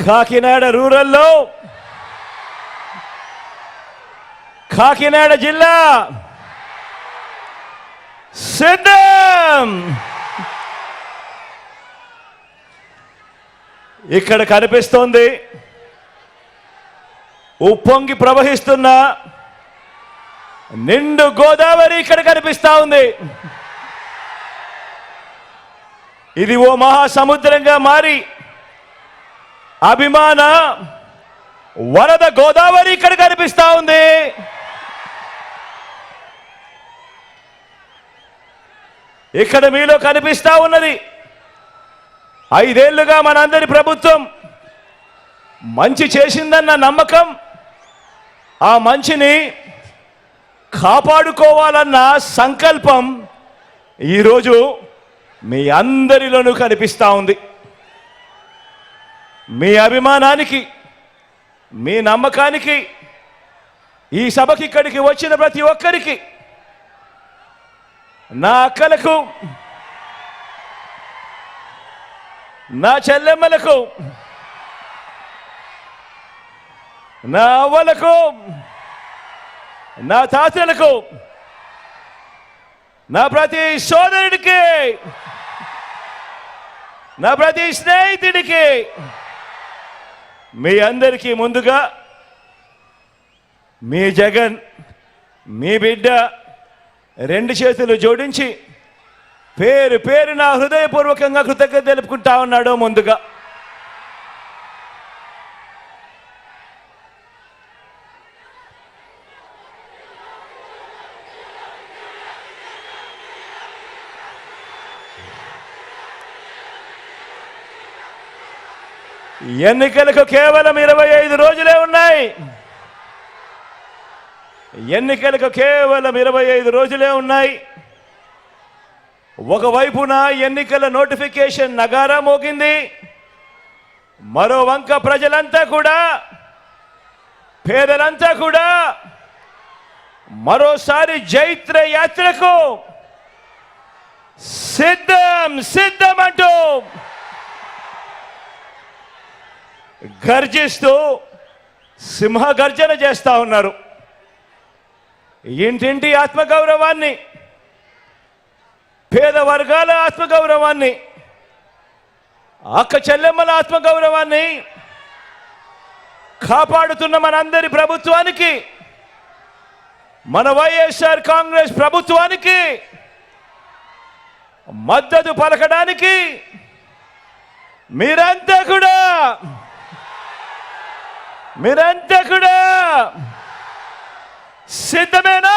కాకినాడ రూరల్లో కాకినాడ జిల్లా సిద్ధం. ఇక్కడ కనిపిస్తోంది ఉప్పొంగి ప్రవహిస్తున్న నిండు గోదావరి. ఇక్కడ కనిపిస్తా ఉంది. ఇది ఓ మహాసముద్రంగా మారి అభిమాన వరద గోదావరి ఇక్కడ కనిపిస్తా ఉంది. ఇక్కడ మీలో కనిపిస్తా ఉన్నది 5 ఏళ్లుగా మనందరి ప్రభుత్వం మంచి చేసిందన్న నమ్మకం, ఆ మంచిని కాపాడుకోవాలన్న సంకల్పం ఈరోజు మీ అందరిలోనూ కనిపిస్తా ఉంది. మీ అభిమానానికి, మీ నమ్మకానికి, ఈ సభకి ఇక్కడికి వచ్చిన ప్రతి ఒక్కరికి, నా అక్కలకు, నా చెల్లెమ్మలకు, నా అవ్వలకు, నా తాతలకు, నా ప్రతి సోదరుడికి, నా ప్రతి స్నేహితుడికి, మీ అందరికీ ముందుగా మీ జగన్, మీ బిడ్డ 2 చేతులు జోడించి పేరు పేరు నా హృదయపూర్వకంగా కృతజ్ఞత తెలుపుకుంటా ఉన్నాడు. ముందుగా ఎన్నికలకు కేవలం 25 రోజులే ఉన్నాయి. ఎన్నికలకు కేవలం 25 రోజులే ఉన్నాయి. ఒకవైపున ఎన్నికల నోటిఫికేషన్ నగారా మోగింది, మరో వంక ప్రజలంతా కూడా, పేదలంతా కూడా మరోసారి జైత్ర యాత్రకు సిద్ధం సిద్ధం అంటూ గర్జిస్తూ సింహ గర్జన చేస్తా ఉన్నారు. ఇంటింటి ఆత్మగౌరవాన్ని, పేద వర్గాల ఆత్మగౌరవాన్ని, అక్క చెల్లెమ్మల ఆత్మగౌరవాన్ని కాపాడుతున్న మనందరి ప్రభుత్వానికి, మన వైఎస్ఆర్ కాంగ్రెస్ ప్రభుత్వానికి మద్దతు పలకడానికి మీరంతా కూడా సిద్ధమేనా?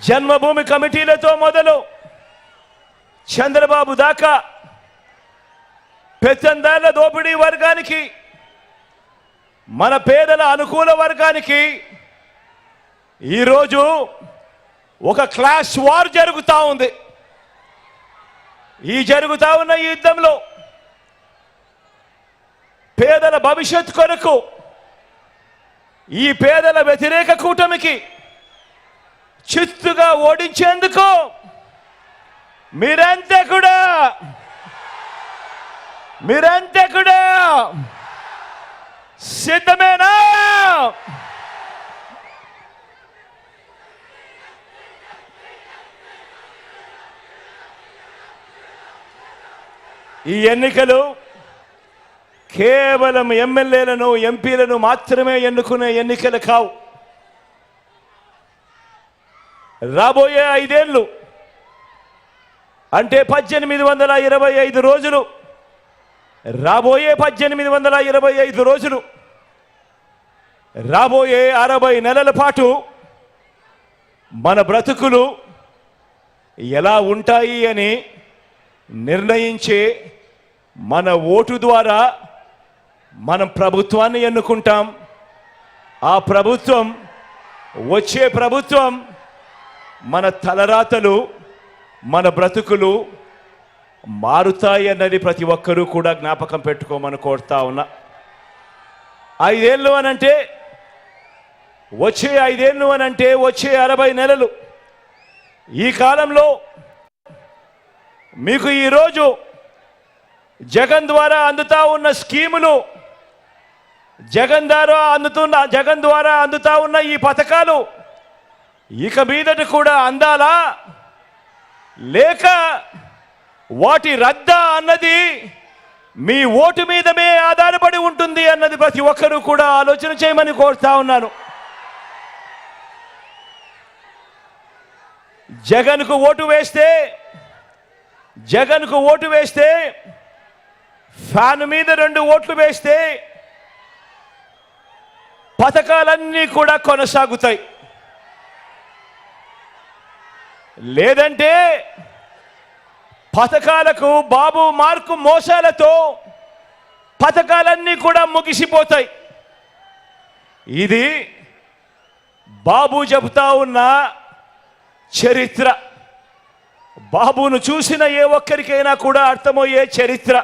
జన్మభూమి కమిటీలతో మొదలు చంద్రబాబు దాకా పెత్తందార్ల దోపిడీ వర్గానికి, మన పేదల అనుకూల వర్గానికి ఈరోజు ఒక క్లాస్ వార్ జరుగుతూ ఉంది. ఈ జరుగుతూ ఉన్న ఈ యుద్ధంలో పేదల భవిష్యత్ కొరకు, ఈ పేదల వ్యతిరేక కూటమికి చిత్తుగా ఓడించేందుకు మీరంతా కూడా సిద్ధమేనా? ఈ ఎన్నికలు కేవలం ఎమ్మెల్యేలను, ఎంపీలను మాత్రమే ఎన్నుకునే ఎన్నికలు కావు. రాబోయే 5 ఏళ్ళు అంటే 1825 రోజులు, రాబోయే 1825 రోజులు, రాబోయే 60 నెలల పాటు మన బ్రతుకులు ఎలా ఉంటాయి అని నిర్ణయించే మన ఓటు ద్వారా మనం ప్రభుత్వాన్ని ఎన్నుకుంటాం. ఆ ప్రభుత్వం, వచ్చే ప్రభుత్వం మన తలరాతలు, మన బ్రతుకులు మారుతాయి అన్నది ప్రతి ఒక్కరూ కూడా జ్ఞాపకం పెట్టుకోమని కోరుతా ఉన్నా. 5 ఏళ్ళు అనంటే వచ్చే 5 ఏళ్ళు అని అంటే వచ్చే 60 నెలలు. ఈ కాలంలో మీకు ఈరోజు జగన్ ద్వారా అందుతా ఉన్న స్కీములు, జగన్ ద్వారా అందుతా ఉన్న ఈ పథకాలు ఇక మీదట కూడా అందాలా లేక వాటి రద్దా అన్నది మీ ఓటు మీదమే ఆధారపడి ఉంటుంది అన్నది ప్రతి ఒక్కరూ కూడా ఆలోచన చేయమని కోరుతా ఉన్నాను. జగన్కు ఓటు వేస్తే ఫ్యాన్ మీద 2 ఓట్లు వేస్తే పథకాలన్నీ కూడా కొనసాగుతాయి. లేదంటే పథకాలకు బాబు మార్కు మోసాలతో పథకాలన్నీ కూడా ముగిసిపోతాయి. ఇది బాబు చెబుతా ఉన్న చరిత్ర. బాబును చూసిన ఏ ఒక్కరికైనా కూడా అర్థమయ్యే చరిత్ర.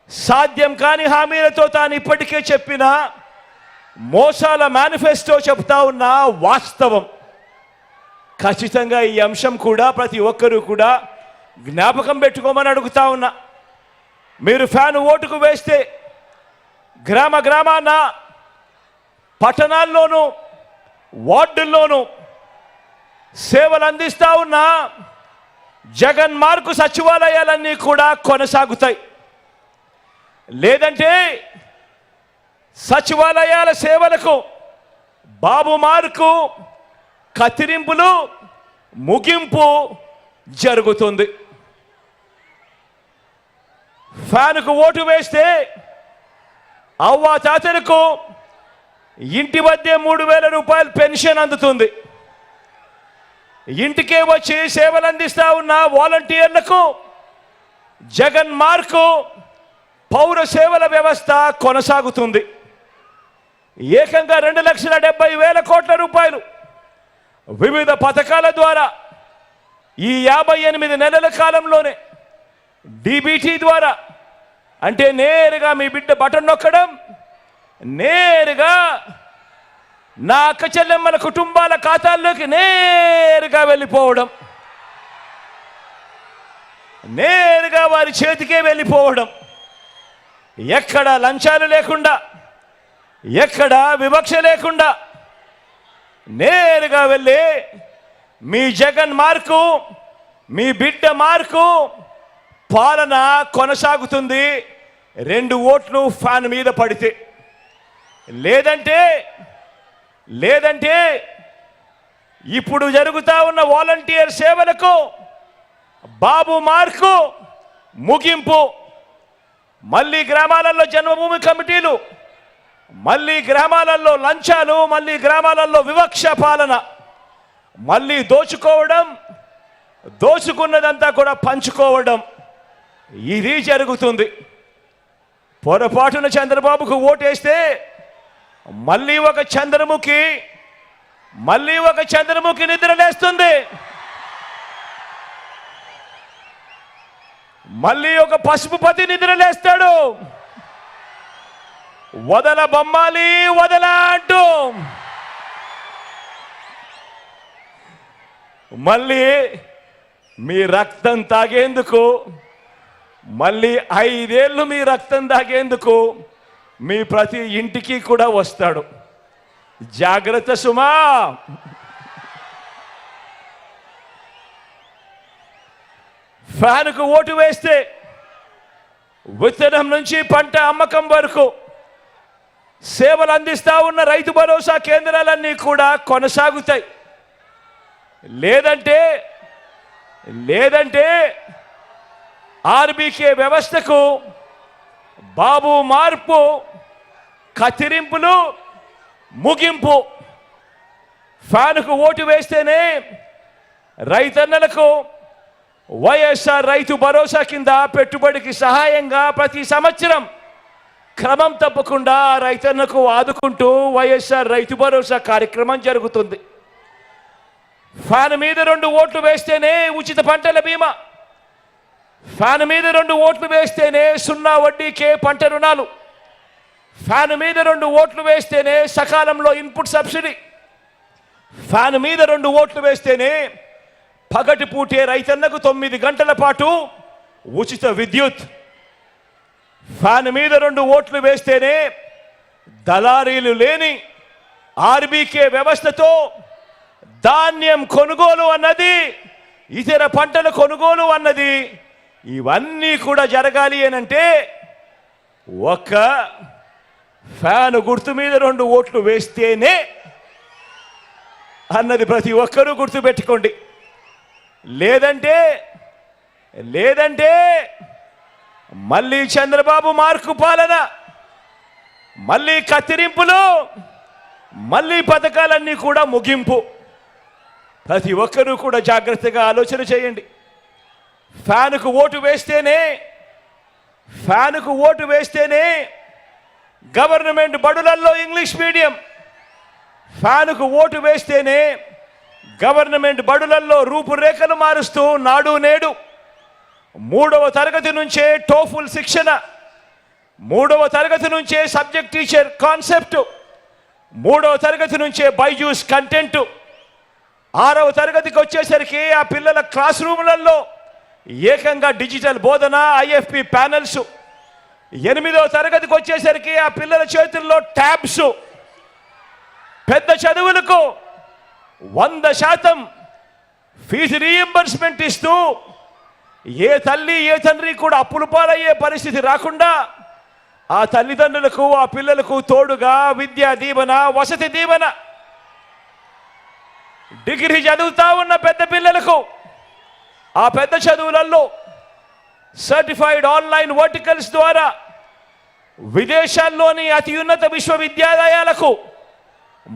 సాధ్యం కాని హామీలతో తాను ఇప్పటికే చెప్పిన మోసాల మేనిఫెస్టో చెప్తా ఉన్న వాస్తవం. ఖచ్చితంగా ఈ అంశం కూడా ప్రతి ఒక్కరూ కూడా జ్ఞాపకం పెట్టుకోమని అడుగుతా ఉన్నా. మీరు ఫ్యాన్ ఓటుకు వేస్తే గ్రామాన పట్టణాల్లోనూ వార్డుల్లోనూ సేవలు అందిస్తా ఉన్న జగన్ మార్కు సచివాలయాలన్నీ కూడా కొనసాగుతాయి. లేదంటే సచివాలయాల సేవలకు బాబు మార్కు కత్తిరింపులు ముగింపు జరుగుతుంది. ఫ్యాన్కు ఓటు వేస్తే అవ్వా తాతలకు ఇంటి మధ్య 3,000 రూపాయలు పెన్షన్ అందుతుంది. ఇంటికే వచ్చి సేవలు అందిస్తా ఉన్న వాలంటీర్లకు జగన్ మార్కు పౌర సేవల వ్యవస్థ కొనసాగుతుంది. ఏకంగా 2,70,000 కోట్ల రూపాయలు వివిధ పథకాల ద్వారా ఈ 58 నెలల కాలంలోనే డీబీటీ ద్వారా, అంటే నేరుగా మీ బిడ్డ బటన్ నొక్కడం, నేరుగా నా అక్క చెల్లెమ్మల కుటుంబాల ఖాతాల్లోకి నేరుగా వెళ్ళిపోవడం, నేరుగా వారి చేతికే వెళ్ళిపోవడం, ఎక్కడ లంచాలు లేకుండా, ఎక్కడ వివక్ష లేకుండా నేరుగా వెళ్ళి మీ జగన్ మార్కు, మీ బిడ్డ మార్కు పాలన కొనసాగుతుంది. 2 ఓట్లు ఫ్యాన్ మీద పడితే. లేదంటే ఇప్పుడు జరుగుతా ఉన్న వాలంటీర్ సేవలకు బాబు మార్కు ముగింపు. మళ్ళీ గ్రామాలలో జన్మభూమి కమిటీలు, మళ్ళీ గ్రామాలలో లంచాలు, మళ్ళీ గ్రామాలలో వివక్ష పాలన, మళ్ళీ దోచుకోవడం, దోచుకున్నదంతా కూడా పంచుకోవడం, ఇది జరుగుతుంది. పొరపాటున చంద్రబాబుకు ఓటేస్తే మళ్ళీ ఒక చంద్రముఖి నిద్రలేస్తుంది. మళ్ళీ ఒక పసుపుపతి నిద్రలేస్తాడు. వదల బొమ్మాలి వదల అంటూ మళ్ళీ మీ రక్తం తాగేందుకు, మళ్ళీ 5 ఏళ్ళు మీ రక్తం తాగేందుకు మీ ప్రతి ఇంటికి కూడా వస్తాడు. జాగ్రత్త సుమా. ఫ్యాన్కు ఓటు వేస్తే విత్తనం నుంచి పంట అమ్మకం వరకు సేవలు అందిస్తా ఉన్న రైతు భరోసా కేంద్రాలన్నీ కూడా కొనసాగుతాయి. లేదంటే ఆర్బీకే వ్యవస్థకు బాబు మార్పు కత్తిరింపులు ముగింపు. ఫ్యాన్కు ఓటు వేస్తేనే రైతన్నలకు వైఎస్ఆర్ రైతు భరోసా కింద పెట్టుబడికి సహాయంగా ప్రతి సంవత్సరం క్రమం తప్పకుండా రైతన్నకు ఆదుకుంటూ వైఎస్ఆర్ రైతు భరోసా కార్యక్రమం జరుగుతుంది. ఫ్యాన్ మీద 2 ఓట్లు వేస్తేనే ఉచిత పంటల బీమా, ఫ్యాన్ మీద 2 ఓట్లు వేస్తేనే 0 వడ్డీకే పంట రుణాలు, ఫ్యాన్ మీద 2 ఓట్లు వేస్తేనే సకాలంలో ఇన్పుట్ సబ్సిడీ, ఫ్యాన్ మీద 2 ఓట్లు వేస్తేనే పగటి పూటే రైతన్నకు 9 గంటల పాటు ఉచిత విద్యుత్, ఫ్యాన్ మీద 2 ఓట్లు వేస్తేనే దళారీలు లేని ఆర్బీకే వ్యవస్థతో ధాన్యం కొనుగోలు అన్నది, ఇతర పంటల కొనుగోలు అన్నది, ఇవన్నీ కూడా జరగాలి అనంటే ఒక్క ఫ్యాన్ గుర్తు మీద 2 ఓట్లు వేస్తేనే అన్నది ప్రతి ఒక్కరూ గుర్తుపెట్టుకోండి. లేదంటే మళ్ళీ చంద్రబాబు మార్కు పాలన, మళ్ళీ కత్తిరింపులు, మళ్ళీ పథకాలన్నీ కూడా ముగింపు. ప్రతి ఒక్కరూ కూడా జాగ్రత్తగా ఆలోచన చేయండి. ఫ్యాన్కు ఓటు వేస్తేనే గవర్నమెంట్ బడులలో ఇంగ్లీష్ మీడియం, ఫ్యాన్కు ఓటు వేస్తేనే గవర్నమెంట్ బడులలో రూపురేఖలు మారుస్తూ నాడు నేడు, 3వ తరగతి నుంచే టోఫుల్ శిక్షణ, 3వ తరగతి నుంచే సబ్జెక్ట్ టీచర్ కాన్సెప్ట్, 3వ తరగతి నుంచే బైజూస్ కంటెంట్, 6వ తరగతికి వచ్చేసరికి ఆ పిల్లల క్లాస్ రూములలో ఏకంగా డిజిటల్ బోధన, ఐఎఫ్పి ప్యానెల్స్, 8వ తరగతికి వచ్చేసరికి ఆ పిల్లల చేతుల్లో ట్యాబ్స్. పెద్ద చదువులకు 100% ఫీజు రీయింబర్స్మెంట్ ఇస్తూ ఏ తల్లి ఏ తండ్రి కూడా అప్పుల పాలయ్యే పరిస్థితి రాకుండా ఆ తల్లిదండ్రులకు ఆ పిల్లలకు తోడుగా విద్యా దీవెన, వసతి దీవెన, డిగ్రీ చదువుతా ఉన్న పెద్ద పిల్లలకు ఆ పెద్ద చదువులలో సర్టిఫైడ్ ఆన్లైన్ వర్టికల్స్ ద్వారా విదేశాల్లోని అత్యున్నత విశ్వవిద్యాలయాలకు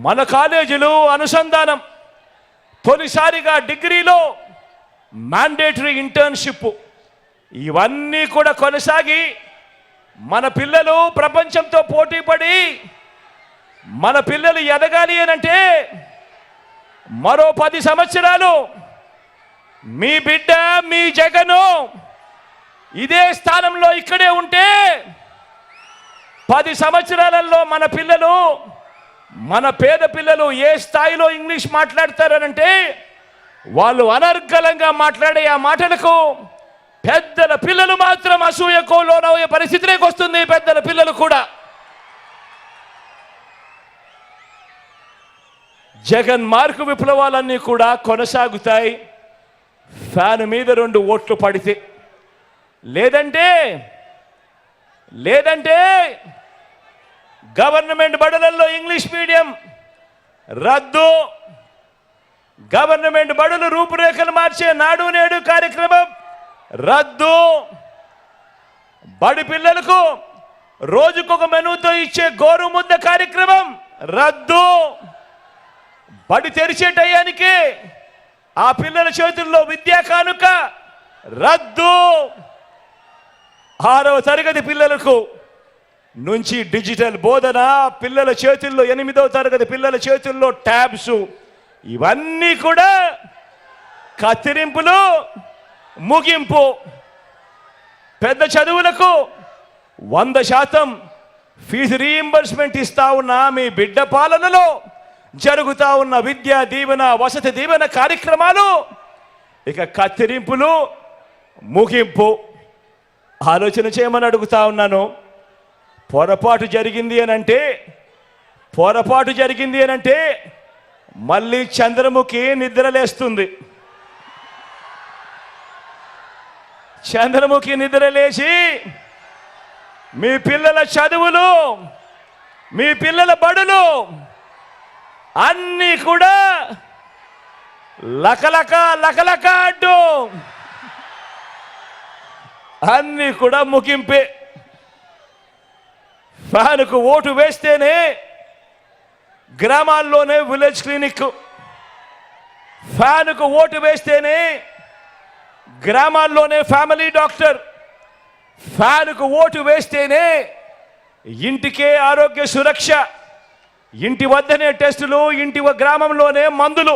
మన కాలేజీలు అనుసంధానం, తొలిసారిగా డిగ్రీలో మ్యాండేటరీ ఇంటర్న్షిప్, ఇవన్నీ కూడా కొనసాగి మన పిల్లలు ప్రపంచంతో పోటీపడి మన పిల్లలు ఎదగాలి అనంటే మరో 10 సంవత్సరాలు మీ బిడ్డ మీ జగను ఇదే స్థానంలో ఇక్కడే ఉంటే 10 సంవత్సరాలలో మన పిల్లలు, మన పేద పిల్లలు ఏ స్థాయిలో ఇంగ్లీష్ మాట్లాడతారనంటే వాళ్ళు అనర్గళంగా మాట్లాడే ఆ మాటలకు పెద్దల పిల్లలు మాత్రం అసూయకు లోనయ్యే పరిస్థితిలోకి వస్తుంది. పెద్దల పిల్లలు కూడా జగన్ మార్కు విప్లవాలన్నీ కూడా కొనసాగుతాయి. ఫ్యాన్ మీద 2 ఓట్లు పడితే, లేదంటే గవర్నమెంట్ బడులలో ఇంగ్లీష్ మీడియం రద్దు, గవర్నమెంట్ బడులు రూపురేఖలు మార్చే నాడు నేడు కార్యక్రమం రద్దు, బడి పిల్లలకు రోజుకొక మెనూతో ఇచ్చే గోరుముద్ద కార్యక్రమం రద్దు, బడి తెరిచే టయానికి ఆ పిల్లల చేతుల్లో విద్యా కానుక రద్దు, 6వ తరగతి పిల్లలకు నుంచి డిజిటల్ బోధన, పిల్లల చేతుల్లో 8వ తరగతి పిల్లల చేతుల్లో ట్యాబ్స్, ఇవన్నీ కూడా కత్తిరింపులు ముగింపు. పెద్ద చదువులకు 100% ఫీజు రీయింబర్స్మెంట్ ఇస్తా ఉన్న మీ బిడ్డ పాలనలో జరుగుతా ఉన్న విద్యా దీవెన, వసతి దీవెన కార్యక్రమాలు ఇక కత్తిరింపులు ముగింపు. ఆలోచన చేయమని అడుగుతా ఉన్నాను. పొరపాటు జరిగింది అనంటే మళ్ళీ చంద్రముఖి నిద్రలేస్తుంది. చంద్రముఖి నిద్రలేసి మీ పిల్లల చదువులు, మీ పిల్లల బడులు అన్నీ కూడా లకలక అడ్డు అన్నీ కూడా ముగింపే. ఫ్యాన్కు ఓటు వేస్తేనే గ్రామాల్లోనే విలేజ్ క్లినిక్, ఫ్యాన్కు ఓటు వేస్తేనే గ్రామాల్లోనే ఫ్యామిలీ డాక్టర్, ఫ్యాన్కు ఓటు వేస్తేనే ఇంటికే ఆరోగ్య సురక్ష, ఇంటి వద్దనే టెస్టులు, ఇంటి గ్రామంలోనే మందులు,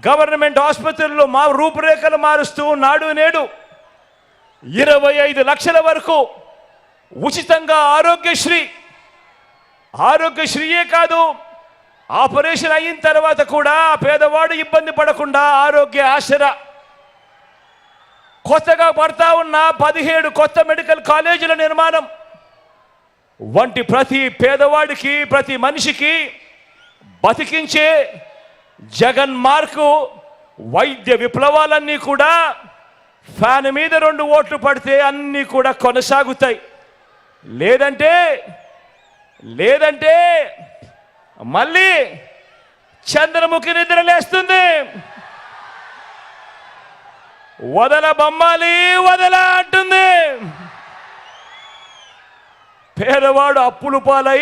గవర్నమెంట్ ఆసుపత్రుల్లో మా రూపురేఖలు మారుస్తూ నాడు నేడు 25 లక్షల వరకు ఉచితంగా ఆరోగ్యశ్రీ, ఆరోగ్యశ్రీయే కాదు, ఆపరేషన్ అయిన తర్వాత కూడా పేదవాడు ఇబ్బంది పడకుండా ఆరోగ్య ఆసరా, కొత్తగా పడతా ఉన్న 17 కొత్త మెడికల్ కాలేజీల నిర్మాణం వంటి ప్రతి పేదవాడికి, ప్రతి మనిషికి బతికించే జగన్ మార్కు వైద్య విప్లవాలన్నీ కూడా ఫ్యాన్ మీద 2 ఓట్లు పడితే అన్నీ కూడా కొనసాగుతాయి. లేదంటే మళ్ళీ చంద్రముఖి నిద్రలేస్తుంది. వదల బొమ్మాలి వదల అంటుంది. పేదవాడు అప్పులు పాలై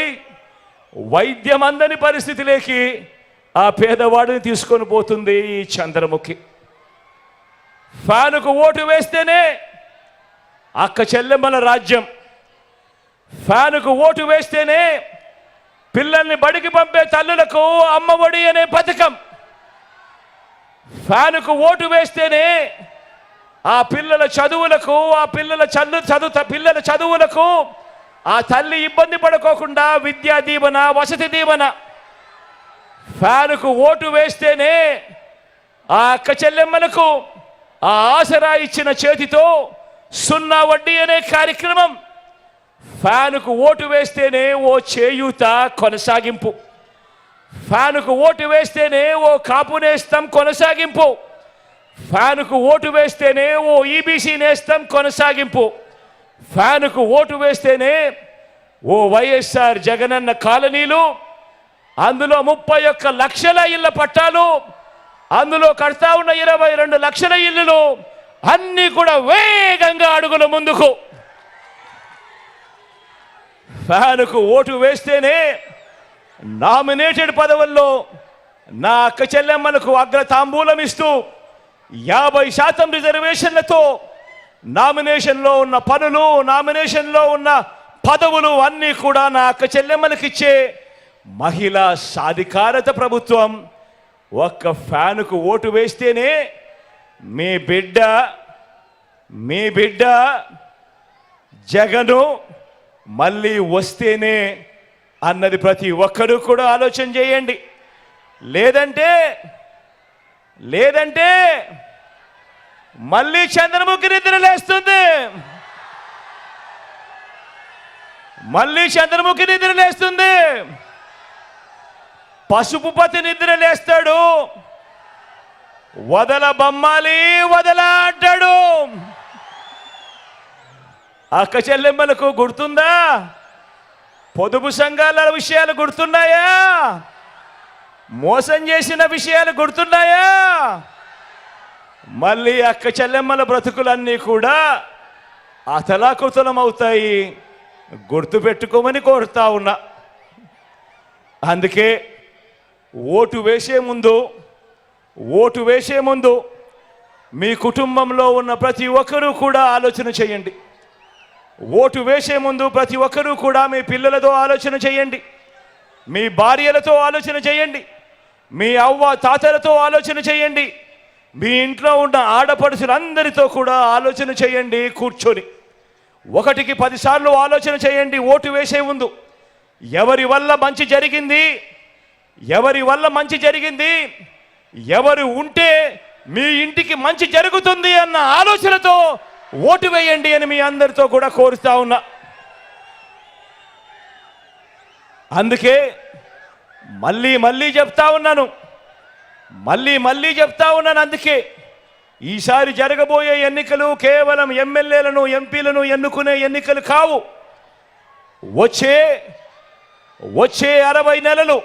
వైద్యం అందని పరిస్థితిలోకి ఆ పేదవాడిని తీసుకొని పోతుంది ఈ చంద్రముఖి. ఫ్యానుకు ఓటు వేస్తేనే అక్క చెల్లెమ్మల రాజ్యం, ఫ్యానుకు ఓటు వేస్తేనే పిల్లల్ని బడికి పంపే తల్లులకు అమ్మఒడి అనే పథకం, ఫ్యానుకు ఓటు వేస్తేనే ఆ పిల్లల చదువులకు, ఆ పిల్లల చదువులకు ఆ తల్లి ఇబ్బంది పడుకోకుండా విద్యా దీవెన, వసతి దీవెన. ఫ్యానుకు ఓటు వేస్తేనే ఆ అక్క చెల్లెమ్మలకు ఆ ఆసరా ఇచ్చిన చేతితో 0 వడ్డీ అనే కార్యక్రమం. ఫ్యానుకు ఓటు వేస్తేనే ఓ చేయూత కొనసాగింపు, ఫ్యానుకు ఓటు వేస్తేనే ఓ కాపు నేస్తం కొనసాగింపు, ఫ్యానుకు ఓటు వేస్తేనే ఓ ఈబీసీ నేస్తం కొనసాగింపు, ఫ్యానుకు ఓటు వేస్తేనే ఓ వైఎస్ఆర్ జగనన్న కాలనీలు, అందులో 31 లక్షల ఇళ్ల పట్టాలు, అందులో కడతా ఉన్న 22 లక్షల ఇల్లులు అన్నీ కూడా వేగంగా అడుగుల ముందుకు. ఫ్యానుకు ఓటు వేస్తేనే నామినేటెడ్ పదవుల్లో నా అక్క చెల్లెమ్మలకు అగ్రతాంబూలం ఇస్తూ 50% రిజర్వేషన్లతో నామినేషన్లో ఉన్న పనులు, నామినేషన్లో ఉన్న పదవులు అన్నీ కూడా నా అక్క చెల్లెమ్మలకు ఇచ్చే మహిళా సాధికారత ప్రభుత్వం. ఒక్క ఫ్యానుకు ఓటు వేస్తేనే మీ బిడ్డ జగను మళ్ళీ వస్తేనే అన్నది ప్రతి ఒక్కరూ కూడా ఆలోచన చేయండి. లేదంటే మళ్ళీ చంద్రముఖి నిద్రలేస్తుంది, పసుపుపతి నిద్రలేస్తాడు. వదల బొమ్మాలి వదల అంటాడు. అక్క చెల్లెమ్మలకు గుర్తుందా? పొదుపు సంఘాల విషయాలు గుర్తున్నాయా? మోసం చేసిన విషయాలు గుర్తున్నాయా? మళ్ళీ అక్క చెల్లెమ్మల బ్రతుకులన్నీ కూడా అతలాకుతలం అవుతాయి. గుర్తుపెట్టుకోమని కోరుతా ఉన్నా. అందుకే ఓటు వేసే ముందు మీ కుటుంబంలో ఉన్న ప్రతి ఒక్కరూ కూడా ఆలోచన చేయండి. ఓటు వేసే ముందు ప్రతి ఒక్కరూ కూడా మీ పిల్లలతో ఆలోచన చేయండి, మీ భార్యలతో ఆలోచన చేయండి, మీ అవ్వ తాతలతో ఆలోచన చేయండి, మీ ఇంట్లో ఉన్న ఆడపడుచులందరితో కూడా ఆలోచన చేయండి. కూర్చొని 1కి 10 సార్లు ఆలోచన చేయండి. ఓటు వేసే ముందు ఎవరి వల్ల మంచి జరిగింది, ఎవరు ఉంటే మీ ఇంటికి మంచి జరుగుతుంది అన్న ఆలోచనతో ఓటు వేయండి అని మీ అందరితో కూడా కోరుతా ఉన్నా. అందుకే మళ్ళీ చెప్తా ఉన్నాను, అందుకే ఈసారి జరగబోయే ఎన్నికలు కేవలం ఎమ్మెల్యేలను, ఎంపీలను ఎన్నుకునే ఎన్నికలు కావు. వచ్చే 60 నెలలు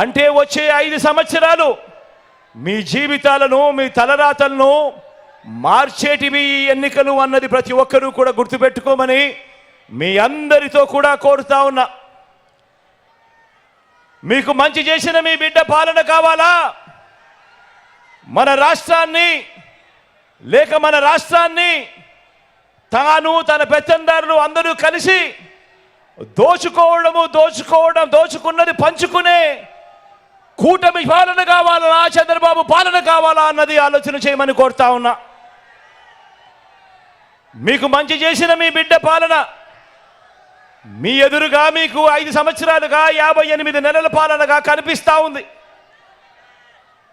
అంటే వచ్చే 5 సంవత్సరాలు మీ జీవితాలను, మీ తలరాతలను మార్చేటివి ఈ ఎన్నికలు అన్నది ప్రతి ఒక్కరూ కూడా గుర్తుపెట్టుకోమని మీ అందరితో కూడా కోరుతా ఉన్నా. మీకు మంచి చేసిన మీ బిడ్డ పాలన కావాలా? మన రాష్ట్రాన్ని తాను, తన పెత్తందారులు అందరూ కలిసి దోచుకున్నది పంచుకునే కూటమి పాలన కావాలా, చంద్రబాబు పాలన కావాలా అన్నది ఆలోచన చేయమని కోరుతా ఉన్నా. మీకు మంచి చేసిన మీ బిడ్డ పాలన, మీ ఎదురుగా మీకు 5 సంవత్సరాలుగా 58 నెలల పాలనగా కనిపిస్తా ఉంది.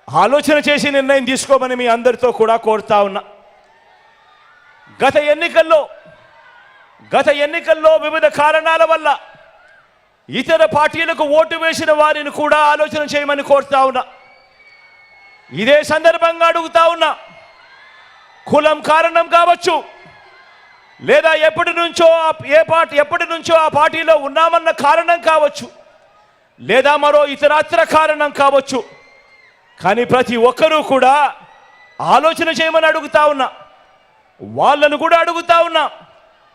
ఆలోచన చేసి నిర్ణయం తీసుకోమని మీ అందరితో కూడా కోరుతా ఉన్నా. గత ఎన్నికల్లో వివిధ కారణాల వల్ల ఇతర పార్టీలకు ఓటు వేసిన వారిని కూడా ఆలోచన చేయమని కోరుతా ఉన్నా. ఇదే సందర్భంగా అడుగుతా ఉన్నా, కులం కారణం కావచ్చు, లేదా ఎప్పటి నుంచో ఆ పార్టీలో ఉన్నామన్న కారణం కావచ్చు, లేదా మరో ఇతరత్ర కారణం కావచ్చు. కానీ ప్రతి ఒక్కరూ కూడా ఆలోచన చేయమని అడుగుతా ఉన్నా. వాళ్ళను కూడా అడుగుతా ఉన్నా,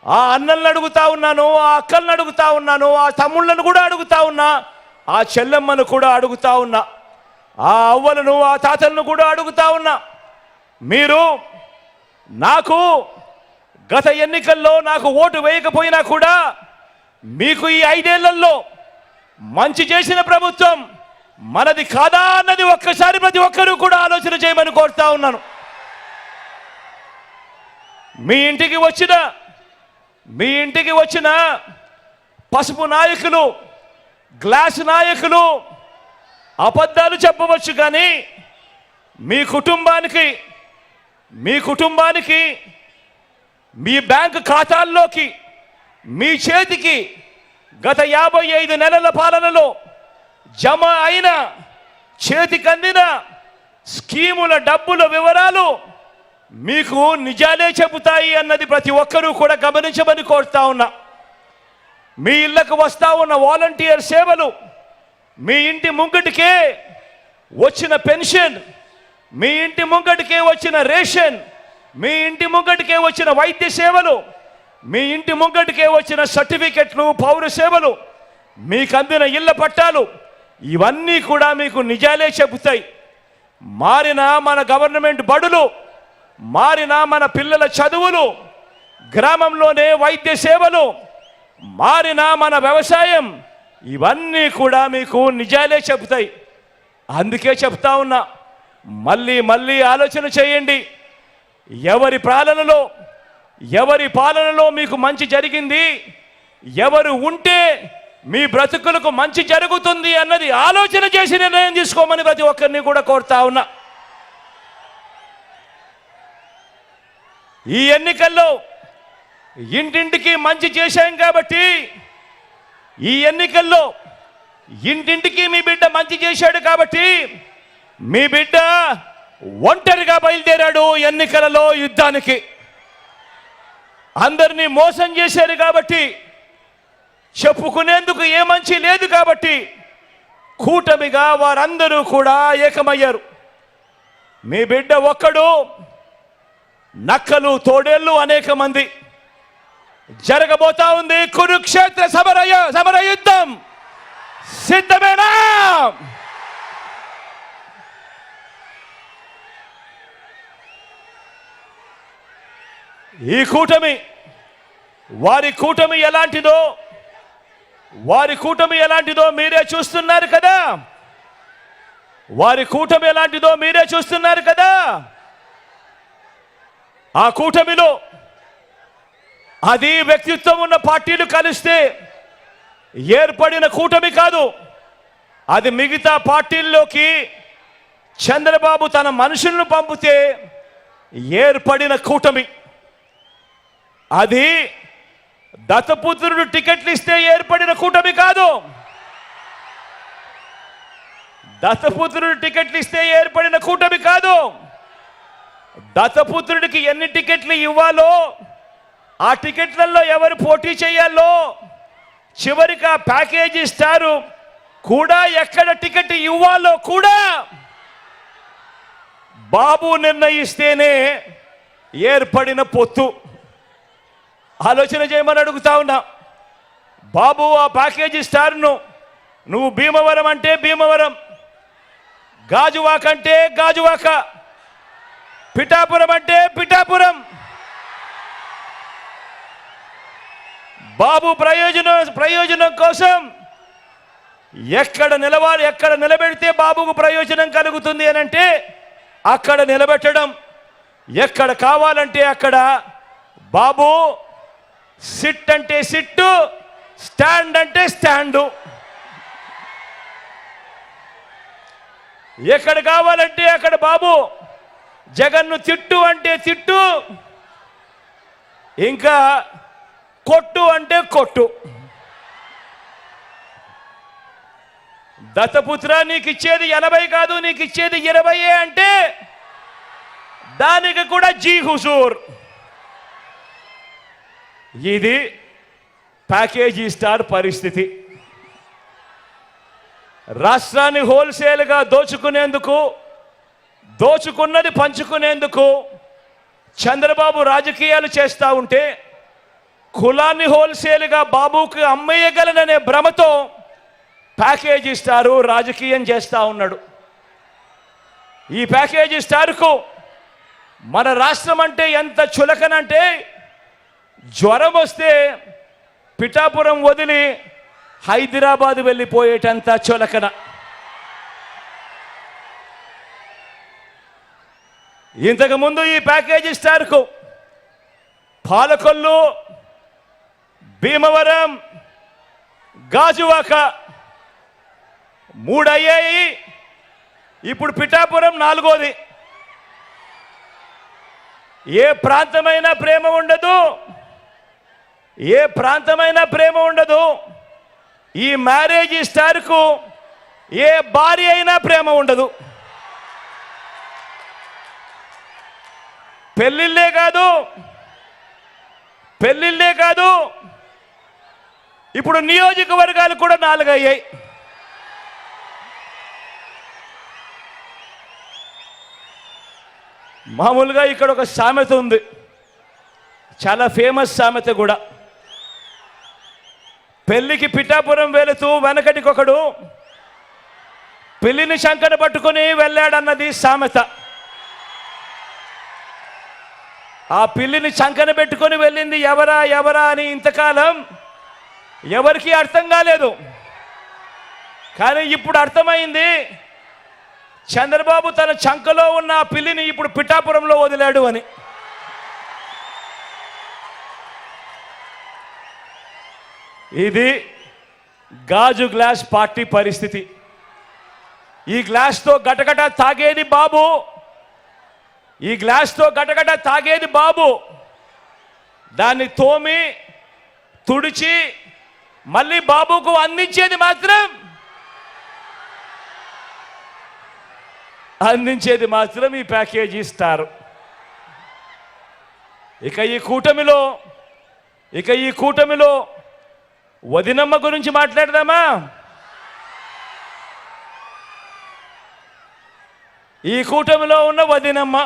ఆ అన్నలను అడుగుతా ఉన్నాను, ఆ అక్కలను అడుగుతా ఉన్నాను, ఆ తమ్ముళ్ళను కూడా అడుగుతా ఉన్నా, ఆ చెల్లెమ్మను కూడా అడుగుతా ఉన్నా, ఆ అవ్వలను ఆ తాతలను కూడా అడుగుతా ఉన్నా. మీరు నాకు గత ఎన్నికల్లో నాకు ఓటు వేయకపోయినా కూడా మీకు ఈ 5 ఏళ్లలో మంచి చేసిన ప్రభుత్వం మనది కాదా అన్నది ఒక్కసారి ప్రతి ఒక్కరూ కూడా ఆలోచన చేయమని కోరుతా ఉన్నాను. మీ ఇంటికి వచ్చిన పసుపు నాయకులు, గ్లాస్ నాయకులు అబద్ధాలు చెప్పవచ్చు, కానీ మీ కుటుంబానికి మీ బ్యాంకు ఖాతాల్లోకి మీ చేతికి గత 55 నెలల పాలనలో జమ అయిన చేతికందిన స్కీముల డబ్బుల వివరాలు మీకు నిజాలే చెబుతాయి అన్నది ప్రతి ఒక్కరూ కూడా గమనించమని కోరుతా ఉన్నా. మీ ఇళ్లకు వస్తా ఉన్న వాలంటీర్ సేవలు, మీ ఇంటి ముంగటికే వచ్చిన పెన్షన్, మీ ఇంటి ముంగటికే వచ్చిన రేషన్, మీ ఇంటి ముంగటికే వచ్చిన వైద్య సేవలు, మీ ఇంటి ముంగటికే వచ్చిన సర్టిఫికెట్లు, పౌర సేవలు, మీకు అందిన ఇళ్ల పట్టాలు, ఇవన్నీ కూడా మీకు నిజాలే చెబుతాయి. మారిన మన గవర్నమెంట్ బడులు, మారిన మన పిల్లల చదువులు, గ్రామంలోనే వైద్య సేవలు, మారిన మన వ్యవసాయం, ఇవన్నీ కూడా మీకు నిజాలే చెబుతాయి. అందుకే చెప్తా ఉన్నా, మళ్ళీ ఆలోచన చేయండి. ఎవరి పాలనలో మీకు మంచి జరిగింది, ఎవరు ఉంటే మీ బ్రతుకులకు మంచి జరుగుతుంది అన్నది ఆలోచన చేసి నిర్ణయం తీసుకోమని ప్రతి ఒక్కరిని కూడా కోరుతా ఉన్నా. ఈ ఎన్నికల్లో ఇంటింటికి మంచి చేశాం కాబట్టి, ఈ ఎన్నికల్లో ఇంటింటికి మీ బిడ్డ మంచి చేశాడు కాబట్టి, మీ బిడ్డ ఒంటరిగా బయలుదేరాడు ఎన్నికలలో యుద్ధానికి. అందరినీ మోసం చేశారు కాబట్టి, చెప్పుకునేందుకు ఏ మంచి లేదు కాబట్టి కూటమిగా వారందరూ కూడా ఏకమయ్యారు. మీ బిడ్డ ఒక్కడు, నక్కలు తోడేళ్ళు అనేక మంది. జరగబోతా ఉంది కురుక్షేత్ర సమర యుద్ధం. సిద్ధమేనా? ఈ కూటమి, వారి కూటమి ఎలాంటిదో మీరే చూస్తున్నారు కదా. ఆ కూటమిలో అది వ్యక్తిత్వం ఉన్న పార్టీలు కలిస్తే ఏర్పడిన కూటమి కాదు. అది మిగతా పార్టీల్లోకి చంద్రబాబు తన మనుషులను పంపితే ఏర్పడిన కూటమి. అది దత్తపుత్రుడు టికెట్లు ఇస్తే ఏర్పడిన కూటమి కాదు. దత్తపుత్రుడికి ఎన్ని టికెట్లు ఇవ్వాలో, ఆ టికెట్లలో ఎవరు పోటీ చేయాలో, చివరికి ఆ ప్యాకేజీ ఇస్తారు కూడా, ఎక్కడ టికెట్ ఇవ్వాలో కూడా బాబు నిర్ణయిస్తేనే ఏర్పడిన పొత్తు. ఆలోచన చేయమని అడుగుతా ఉన్నా. బాబు ఆ ప్యాకేజీ స్టార్ను నువ్వు భీమవరం అంటే భీమవరం, గాజువాక అంటే గాజువాక, పిఠాపురం అంటే పిఠాపురం. బాబు ప్రయోజనం కోసం ఎక్కడ నిలబెడితే బాబుకు ప్రయోజనం కలుగుతుంది అని అంటే అక్కడ నిలబెట్టడం. ఎక్కడ కావాలంటే అక్కడ బాబు సిట్ అంటే సిట్టు, స్టాండ్ అంటే స్టాండు, ఎక్కడ కావాలంటే అక్కడ బాబు జగన్ను తిట్టు అంటే తిట్టు, ఇంకా కొట్టు అంటే కొట్టు. దత్తపుత్ర నీకు ఇచ్చేది 80 కాదు, నీకు ఇచ్చేది 20 అంటే దానికి కూడా జీ హుజూర్. ఇది ప్యాకేజీ స్టార్ పరిస్థితి. రాష్ట్రాన్ని హోల్సేల్గా దోచుకునేందుకు, దోచుకున్నది పంచుకునేందుకు చంద్రబాబు రాజకీయాలు చేస్తూ ఉంటే, కులాన్ని హోల్సేల్గా బాబుకి అమ్మేయగలననే భ్రమతో ప్యాకేజీ స్టారు రాజకీయం చేస్తూ ఉన్నాడు. ఈ ప్యాకేజీ స్టార్కు మన రాష్ట్రం అంటే ఎంత చులకనంటే, జ్వరం వస్తే పిఠాపురం వదిలి హైదరాబాద్ వెళ్ళిపోయేటంత చులకన. ఇంతకుముందు ఈ ప్యాకేజీ స్టార్కు పాలకొల్లు, భీమవరం, గాజువాక 3 అయ్యాయి, ఇప్పుడు పిఠాపురం 4వది. ఏ ప్రాంతమైనా ప్రేమ ఉండదు, ఏ ప్రాంతమైనా ప్రేమ ఉండదు. ఈ మ్యారేజీ స్టార్కు ఏ భార్య అయినా ప్రేమ ఉండదు. పెళ్ళిళ్ళే కాదు, ఇప్పుడు నియోజకవర్గాలు కూడా 4 అయ్యాయి. మామూలుగా ఇక్కడ ఒక సామెత ఉంది, చాలా ఫేమస్ సామెత కూడా. పెళ్లికి పిఠాపురం వెళుతూ వెనకటికొకడు పెళ్లిని శంకర పట్టుకుని వెళ్ళాడన్నది సామెత. ఆ పిల్లిని చంకన పెట్టుకొని వెళ్ళింది ఎవరా అని ఇంతకాలం ఎవరికి అర్థం కాలేదు. కానీ ఇప్పుడు అర్థమైంది, చంద్రబాబు తన చంకలో ఉన్న ఆ పిల్లిని ఇప్పుడు పిఠాపురంలో వదిలాడు అని. ఇది గాజు గ్లాస్ పార్టీ పరిస్థితి. ఈ గ్లాస్తో గటగట తాగేది బాబు, ఈ గ్లాస్తో గటగట తాగేది బాబు. దాన్ని తోమి తుడిచి మళ్ళీ బాబుకు అందించేది మాత్రం ఈ ప్యాకేజీ స్టార్. ఇక ఈ కూటమిలో వదినమ్మ గురించి మాట్లాడదామా? ఈ కూటమిలో ఉన్న వదినమ్మ,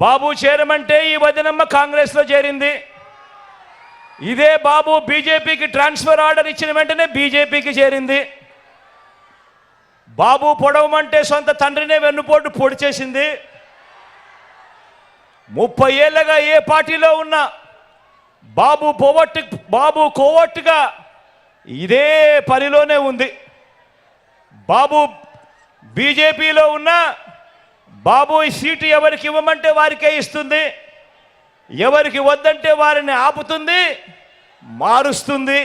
బాబు చేరమంటే ఈ వదినమ్మ కాంగ్రెస్లో చేరింది. ఇదే బాబు బీజేపీకి ట్రాన్స్ఫర్ ఆర్డర్ ఇచ్చిన వెంటనే బీజేపీకి చేరింది. బాబు పొడవమంటే సొంత తండ్రినే వెన్నుపోటు పొడి చేసింది. 30 ఏళ్ళగా ఏ పార్టీలో ఉన్నా బాబు కోవట్టుగా ఇదే పనిలోనే ఉంది. బాబు బీజేపీలో ఉన్న బాబు ఈ సీటు ఎవరికి ఇవ్వమంటే వారికే ఇస్తుంది, ఎవరికి వద్దంటే వారిని ఆపుతుంది, మారుస్తుంది.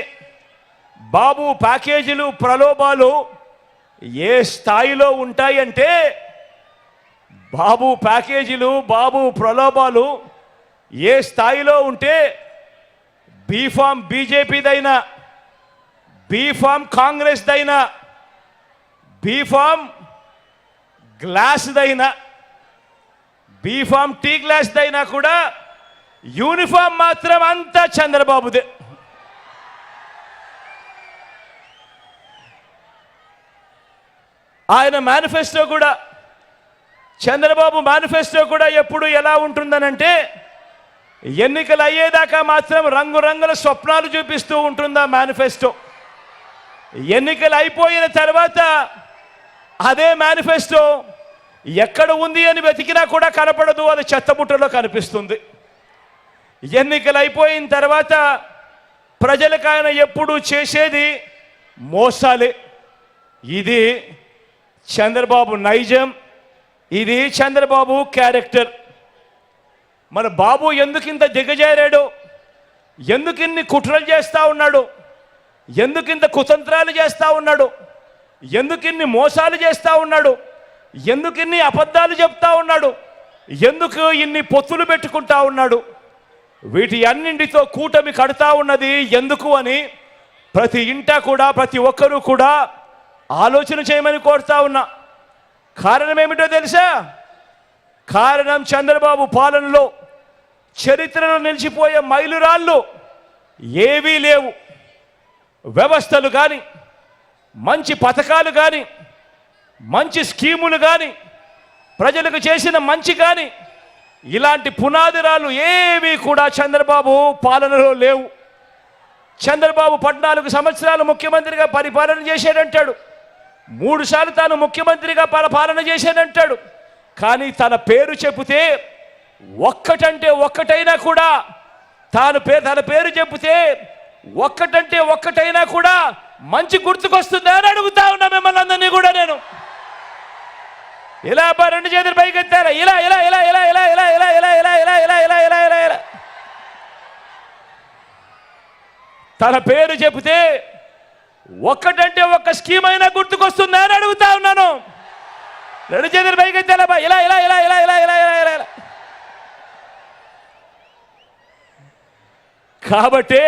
బాబు ప్యాకేజీలు, ప్రలోభాలు ఏ స్థాయిలో ఉంటాయంటే, బాబు ప్యాకేజీలు, బాబు ప్రలోభాలు ఏ స్థాయిలో ఉంటే, బీఫామ్ బీజేపీదైనా, బీఫామ్ కాంగ్రెస్దైనా, బీఫామ్ గ్లాస్దైనా, బీఫామ్ టీ గ్లాస్దైనా కూడా యూనిఫామ్ మాత్రం అంతా చంద్రబాబుదే. ఆయన మేనిఫెస్టో కూడా, చంద్రబాబు మేనిఫెస్టో కూడా ఎప్పుడు ఎలా ఉంటుందనంటే, ఎన్నికలు అయ్యేదాకా మాత్రం రంగురంగుల స్వప్నాలు చూపిస్తూ ఉంటుందా మేనిఫెస్టో. ఎన్నికలు అయిపోయిన తర్వాత అదే మేనిఫెస్టో ఎక్కడ ఉంది అని వెతికినా కూడా కనపడదు, అది చెత్తబుట్టలో కనిపిస్తుంది. ఎన్నికలు అయిపోయిన తర్వాత ప్రజలకు ఆయన ఎప్పుడు చేసేది మోసాలే. ఇది చంద్రబాబు నైజం, ఇది చంద్రబాబు క్యారెక్టర్. మన బాబు ఎందుకు ఇంత దిగజారాడో, ఎందుకు ఇన్ని కుట్రలు చేస్తూ ఉన్నాడు, ఎందుకు ఇంత కుతంత్రాలు చేస్తూ ఉన్నాడు, ఎందుకు ఇన్ని మోసాలు చేస్తూ ఉన్నాడు, ఎందుకు ఇన్ని అబద్ధాలు చెప్తా ఉన్నాడు, ఎందుకు ఇన్ని పొత్తులు పెట్టుకుంటా ఉన్నాడు, వీటి అన్నింటితో కూటమి కడతా ఉన్నది ఎందుకు అని ప్రతి ఇంట కూడా ప్రతి ఒక్కరూ కూడా ఆలోచన చేయమని కోరుతా ఉన్నా. కారణం ఏమిటో తెలుసా? కారణం చంద్రబాబు పాలనలో చరిత్రలో నిలిచిపోయే మైలురాళ్ళు ఏవీ లేవు. వ్యవస్థలు కానీ, మంచి పథకాలు కానీ, మంచి స్కీములు కానీ, ప్రజలకు చేసిన మంచి కానీ, ఇలాంటి పునాదిరాలు ఏవి కూడా చంద్రబాబు పాలనలో లేవు. చంద్రబాబు 14 సంవత్సరాలు ముఖ్యమంత్రిగా పరిపాలన చేశాడంటాడు, 3 సార్లు తాను ముఖ్యమంత్రిగా పాలన చేశాడంటాడు. కానీ తన పేరు చెబితే ఒక్కటంటే ఒక్కటైనా కూడా తన పేరు చెబితే ఒక్కటంటే ఒక్కటైనా కూడా మంచి గుర్తుకొస్తుందా అని అడుగుతా ఉన్నా మిమ్మల్ని అందరినీ కూడా నేను. ఇలా 2 చేతులు పైకి ఎత్తారా, ఇలా ఇలా ఇలా ఇలా ఇలా ఇలా ఇలా ఇలా ఇలా ఇలా ఇలా ఇలా ఇలా ఇలా ఇలా తన పేరు చెబితే ఒక్కటంటే ఒక్క స్కీమ్ అయినా గుర్తుకొస్తుందా అని అడుగుతా ఉన్నాను. 2 చేతులు పైకి ఎత్తారా ఇలా ఇలా ఇలా ఇలా ఇలా ఇలా ఇలా ఇలా ఇలా. కాబట్టి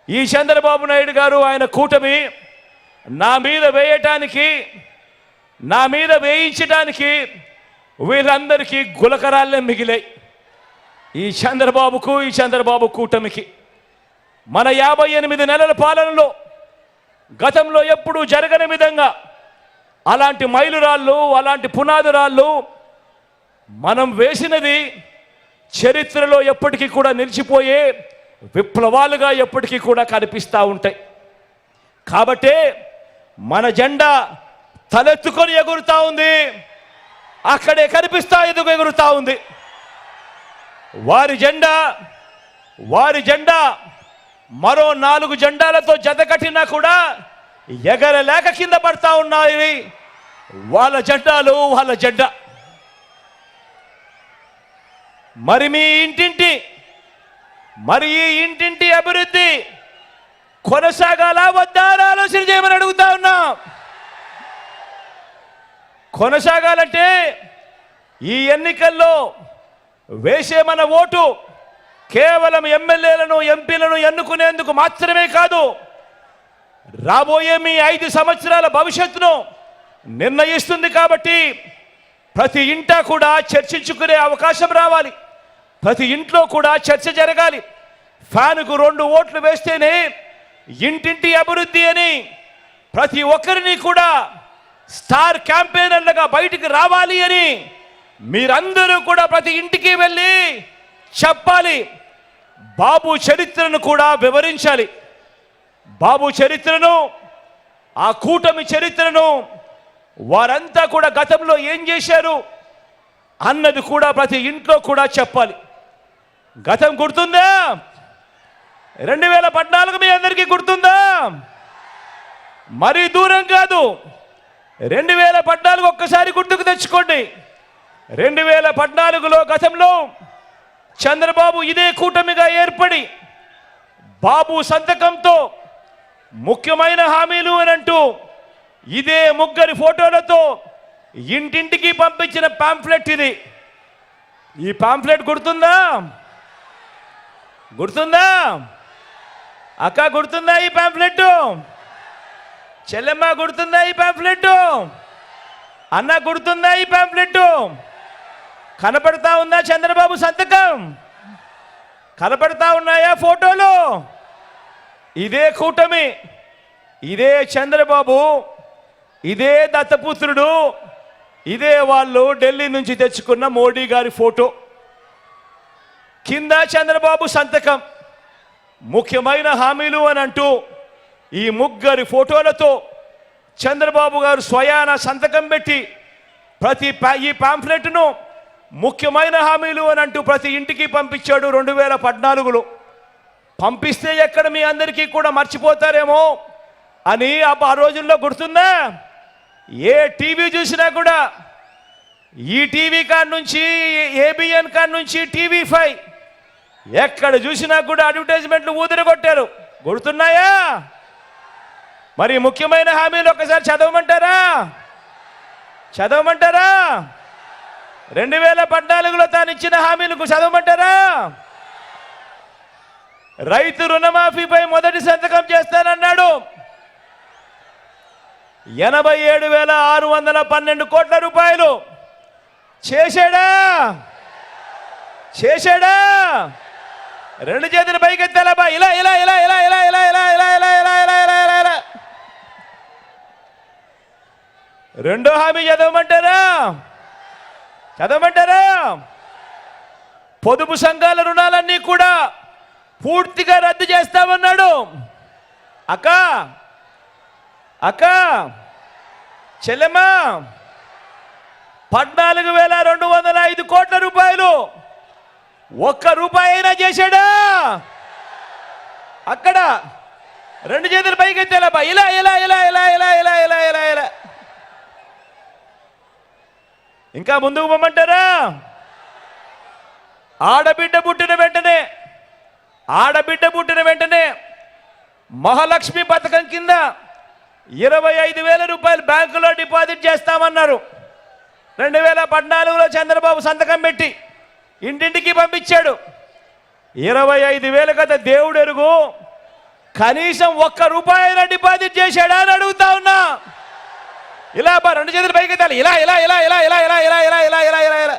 ఈ చంద్రబాబు నాయుడు గారు ఆయన కూటమి నా మీద వేయించడానికి వీళ్ళందరికీ గులకరాళ్ళే మిగిలాయి. ఈ చంద్రబాబు కూటమికి మన 58 నెలల పాలనలో గతంలో ఎప్పుడూ జరగని విధంగా అలాంటి మైలురాళ్ళు, అలాంటి పునాదిరాళ్ళు మనం వేసినది చరిత్రలో ఎప్పటికీ కూడా నిలిచిపోయే విప్లవాలుగా ఎప్పటికీ కూడా కనిపిస్తూ ఉంటాయి. కాబట్టే మన జెండా తలెత్తుకొని ఎగురుతా ఉంది, అక్కడే కనిపిస్తా ఎగురుతా ఉంది. వారి జెండా మరో 4 జెండాలతో జతకట్టినా కూడా ఎగరలేక కింద పడతా ఉన్నాయి. వాళ్ళ జెండా. మరి ఈ ఇంటింటి అభివృద్ధి కొనసాగాల వద్దా ఆలోచన చేయమని అడుగుతా ఉన్నా. కొనసాగాలంటే ఈ ఎన్నికల్లో వేసే మన ఓటు కేవలం ఎమ్మెల్యేలను, ఎంపీలను ఎన్నుకునేందుకు మాత్రమే కాదు, రాబోయే మీ 5 సంవత్సరాల భవిష్యత్తును నిర్ణయిస్తుంది. కాబట్టి ప్రతి ఇంటా కూడా చర్చించుకునే అవకాశం రావాలి, ప్రతి ఇంట్లో కూడా చర్చ జరగాలి. ఫ్యానుకు 2 ఓట్లు వేస్తేనే ఇంటింటి అభివృద్ధి అని ప్రతి ఒక్కరిని కూడా స్టార్ క్యాంపెయినర్లుగా బయటికి రావాలి అని మీరందరూ కూడా ప్రతి ఇంటికి వెళ్ళి చెప్పాలి. బాబు చరిత్రను కూడా వివరించాలి. బాబు చరిత్రను, ఆ కూటమి చరిత్రను, వారంతా కూడా గతంలో ఏం చేశారు అన్నది కూడా ప్రతి ఇంట్లో కూడా చెప్పాలి. గతం గుర్తుందా? 2014 మీ అందరికీ గుర్తుందా? మరీ దూరం కాదు. 2014 ఒక్కసారి గుర్తుకు తెచ్చుకోండి. 2014లో గతంలో చంద్రబాబు ఇదే కూటమిగా ఏర్పడి బాబు సంతకంతో ముఖ్యమైన హామీలు అని అంటూ ఇదే 3 ఫోటోలతో ఇంటింటికి పంపించిన పాంఫ్లెట్ ఇది. ఈ పాంఫ్లెట్ గుర్తుందా? అక్క గుర్తుందా ఈ పాంఫ్లెట్? చెల్లెమ్మ గుర్తుందా ఈ పాంఫ్లెట్? అన్న గుర్తుందా ఈ పాంఫ్లెట్? కనపడతా ఉందా చంద్రబాబు సంతకం? కనపడతా ఉన్నాయా ఫోటోలు? ఇదే కూటమి, ఇదే చంద్రబాబు, ఇదే దత్తపుత్రుడు, ఇదే వాళ్ళు ఢిల్లీ నుంచి తెచ్చుకున్న మోడీ గారి ఫోటో. కింద చంద్రబాబు సంతకం, ముఖ్యమైన హామీలు అని అంటూ ఈ 3 ఫోటోలతో చంద్రబాబు గారు స్వయాన సంతకం పెట్టి ఈ పాంఫ్లెట్ను ముఖ్యమైన హామీలు అని అంటూ ప్రతి ఇంటికి పంపించాడు 2014లో. పంపిస్తే ఎక్కడ మీ అందరికీ కూడా మర్చిపోతారేమో అని ఆ రోజుల్లో గుర్తుందా? ఏ టీవీ చూసినా కూడా ఈ టీవీ కాడ నుంచి, ఏబిఎన్ కాడ నుంచి, TV5 ఎక్కడ చూసినా కూడా అడ్వర్టైజ్మెంట్లు ఊదిరి కొట్టారు. గుర్తున్నాయా? మరి ముఖ్యమైన హామీలు ఒకసారి చదవమంటారా? 2014లో తాను ఇచ్చిన హామీలకు చదవమంటారా? రైతు రుణమాఫీపై మొదటి సంతకం చేస్తానన్నాడు. 87,612 కోట్ల రూపాయలు చేశాడా? రెండు చేతులు పైకెత్తాలబ్బా. ఇలా ఇలా ఇలా ఇలా ఇలా ఇలా ఇలా ఇలా ఇలా ఇలా ఇలా ఇలా ఇలా ఇలా. రెండో హామీ చదవమంటారా? పొదుపు సంఘాల రుణాలన్నీ కూడా పూర్తిగా రద్దు చేస్తామన్నాడు. అక్క చెల్లెమ్మా, 14,205 కోట్ల రూపాయలు ఒక్క రూపాయి అయినా చేశాడా? అక్కడ రెండు చేతులు పైకెత్తాలబ్బా. ఇలా ఇలా ఇలా ఇలా ఇలా ఇలా ఇలా ఇలా ఇలా. ఇంకా ముందుకు పొమ్మంటారా? ఆడబిడ్డ పుట్టిన వెంటనే మహాలక్ష్మి పథకం కింద 25,000 రూపాయలు బ్యాంకులో డిపాజిట్ చేస్తామన్నారు. 2014లో చంద్రబాబు సంతకం పెట్టి ఇంటింటికి పంపించాడు. 25,000 కదా దేవుడు ఎరుగు, కనీసం ఒక్క రూపాయి అయినా డిపాజిట్ చేశాడా అని అడుగుతా ఉన్నా. ఇలా రెండు చేతులు పైకి ఎత్తాలి. ఇలా ఇలా ఇలా ఇలా ఇలా ఇలా ఇలా ఇలా ఇలా ఇలా ఇలా ఇలా.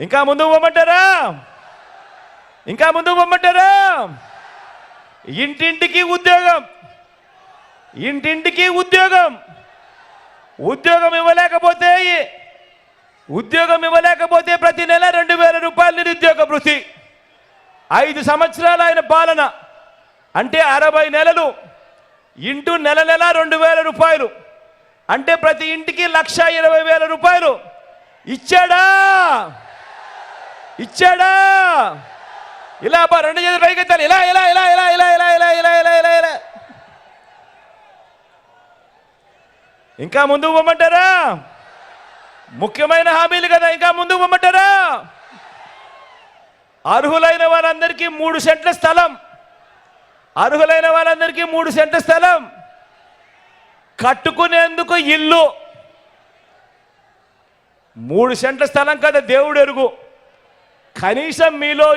ఇంకా ముందుకు పొమ్మంటారా? ఇంటింటికి ఉద్యోగం ఇవ్వలేకపోతే ప్రతి నెల 2,000 రూపాయలు నిరుద్యోగ భృతి. 5 సంవత్సరాలు ఆయన పాలన అంటే 60 నెలలు ఇంటూ నెల 2,000 రూపాయలు అంటే ప్రతి ఇంటికి 1,20,000 రూపాయలు ఇచ్చాడా? ఇలా రెండు చేతులు పైకెత్తాలి. ఇలా ఇలా ఇలా ఇలా ఇలా ఇలా ఇలా ఇలా ఇలా ఇలా ఇలా. ఇంకా ముందుకు పొమ్మంటారా? ముఖ్యమైన హామీలు కదా, ఇంకా ముందుకు పొమ్మంటారా? అర్హులైన వారందరికీ 3 సెంట్ల స్థలం, కట్టుకునేందుకు ఇల్లు. 3 సెంట్ల స్థలం కదా దేవుడు ఎరుగు, కనీసం మీలో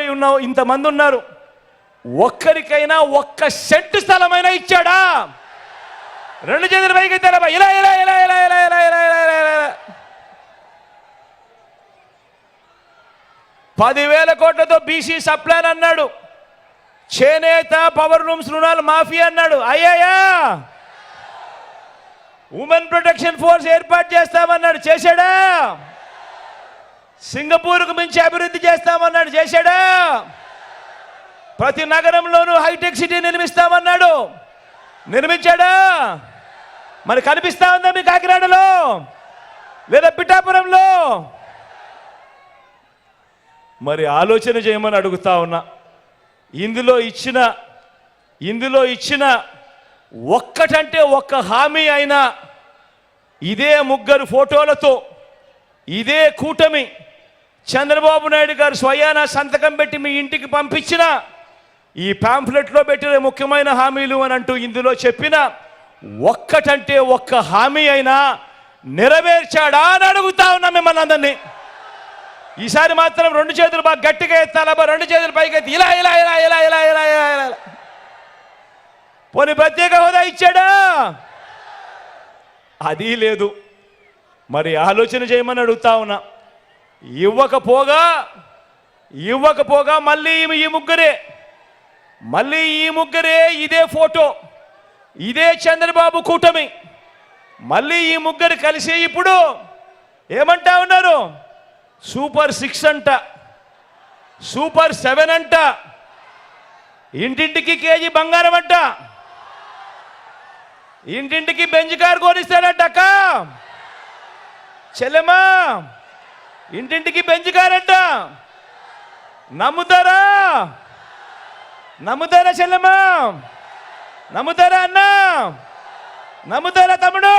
ఇంతమంది ఉన్నారు, ఒక్కరికైనా 1 సెంటు స్థలమైనా ఇచ్చాడా? రెండు చేతులు పైకి తెలబా. ఇలా ఇలా ఇలా ఇలా ఇలా ఇలా ఇలా ఇలా ఇలా. 10,000 కోట్లతో బీసీ సప్లాన్ అన్నాడు. చేనేత పవర్ లూమ్స్ రుణాలు మాఫీ అన్నాడు. అయ్యాయా? ఉమెన్ ప్రొటెక్షన్ ఫోర్స్ ఏర్పాటు చేస్తామన్నాడు. చేశాడా? సింగపూర్కు మించి అభివృద్ధి చేస్తామన్నాడు. చేశాడా? ప్రతి నగరంలోనూ హైటెక్ సిటీ నిర్మిస్తామన్నాడు. నిర్మించాడా? మరి కనిపిస్తా ఉందా మీ కాకినాడలో లేదా పిఠాపురంలో? మరి ఆలోచన చేయమని అడుగుతా ఉన్నా. ఇందులో ఇచ్చిన ఒక్కటంటే ఒక్క హామీ అయినా ఇదే 3 ఫోటోలతో ఇదే కూటమి చంద్రబాబు నాయుడు గారు స్వయాన సంతకం పెట్టి మీ ఇంటికి పంపించిన ఈ పాంఫ్లెట్లో పెట్టిన ముఖ్యమైన హామీలు అని అంటూ ఇందులో చెప్పిన ఒక్కటంటే ఒక్క హామీ అయినా నెరవేర్చాడా అని అడుగుతా ఉన్నా మిమ్మల్ని అందరినీ. ఈసారి మాత్రం రెండు చేతులు బాగా గట్టిగా ఎత్తాలబ్బా. రెండు చేతులు పైకి ఎత్తి ఇలా ఇలా ఇలా ఇలా ఇలా ఇలా ఇలా. పోనీ ప్రత్యేక హోదా ఇచ్చాడా? అది లేదు. మరి ఆలోచన చేయమని అడుగుతా ఉన్నా. ఇవ్వకపోగా మళ్ళీ ఈ ముగ్గురే ఇదే ఫోటో, ఇదే చంద్రబాబు కూటమి, మళ్ళీ ఈ ముగ్గురు కలిసి ఇప్పుడు ఏమంటా ఉన్నారు? సూపర్ 6 అంట, సూపర్ 7 అంట, ఇంటింటికి కేజీ బంగారం అంట, ఇంటింటికి బెంజ్ కారు కొనిస్తాడంట. అక్క చెల్లెమ్మా, ఇంటింటికి బెంజ్ కారంట. నమ్ముతారా చెల్లెమ్మా? నమ్ముతారా అన్న? నమ్ముతారా తమ్ముడు?